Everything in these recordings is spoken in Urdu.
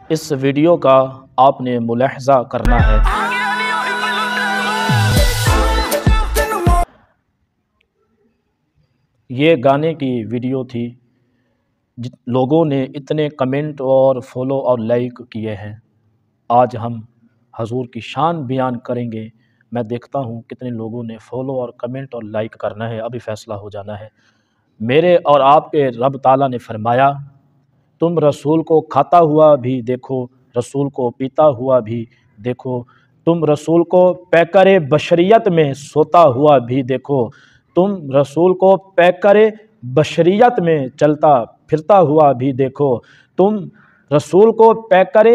اس ویڈیو کا آپ نے ملاحظہ کرنا ہے۔ یہ گانے کی ویڈیو تھی، لوگوں نے اتنے کمنٹ اور فالو اور لائک کیے ہیں۔ آج ہم حضور کی شان بیان کریں گے۔ میں دیکھتا ہوں کتنے لوگوں نے فالو اور کمنٹ اور لائک کرنا ہے، ابھی فیصلہ ہو جانا ہے۔ میرے اور آپ کے رب تعالیٰ نے فرمایا، تم رسول کو کھاتا ہوا بھی دیکھو، رسول کو پیتا ہوا بھی دیکھو، تم رسول کو پیکر بشریت میں سوتا ہوا بھی دیکھو، تم رسول کو پیکر بشریت میں چلتا پھرتا ہوا بھی دیکھو، تم رسول کو پیکر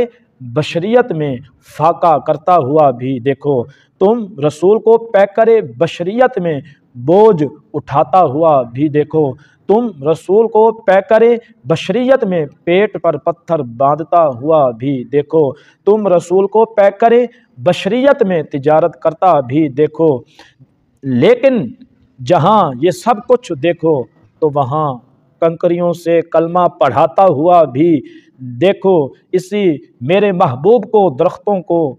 بشریت میں فاقہ کرتا ہوا بھی دیکھو، تم رسول کو پیکر بشریت میں بوجھ اٹھاتا ہوا بھی دیکھو، تم رسول کو پیکر بشریت میں پیٹ پر پتھر باندھتا ہوا بھی دیکھو، تم رسول کو پیکر بشریت میں تجارت کرتا بھی دیکھو۔ لیکن جہاں یہ سب کچھ دیکھو تو وہاں کنکریوں سے کلمہ پڑھاتا ہوا بھی دیکھو، اسی میرے محبوب کو درختوں کو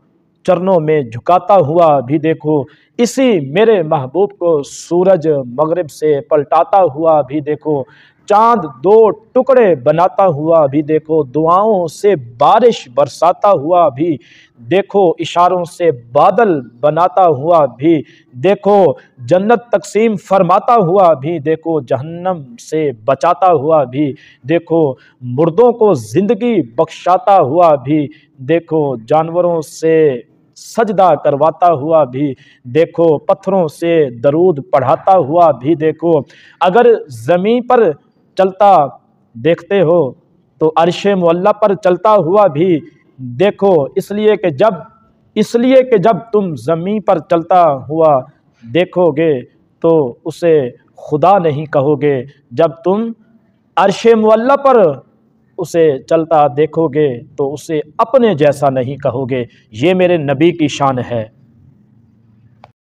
چرنوں میں جھکاتا ہوا بھی دیکھو، اسی میرے محبوب کو سورج مغرب سے پلٹاتا ہوا بھی دیکھو، چاند دو ٹکڑے بناتا ہوا بھی دیکھو، دعاؤں سے بارش برساتا ہوا بھی دیکھو، اشاروں سے بادل بناتا ہوا بھی دیکھو، جنت تقسیم فرماتا ہوا بھی دیکھو، جہنم سے بچاتا ہوا بھی دیکھو، مردوں کو زندگی بخشاتا ہوا بھی دیکھو، جانوروں سے سجدہ کرواتا ہوا بھی دیکھو، پتھروں سے درود پڑھاتا ہوا بھی دیکھو۔ اگر زمین پر چلتا دیکھتے ہو تو عرش معلیٰ پر چلتا ہوا بھی دیکھو، اس لیے کہ جب تم زمین پر چلتا ہوا دیکھو گے تو اسے خدا نہیں کہو گے، جب تم عرش معلیٰ پر اسے چلتا دیکھو گے تو اسے اپنے جیسا نہیں کہو گے۔ یہ میرے نبی کی شان ہے۔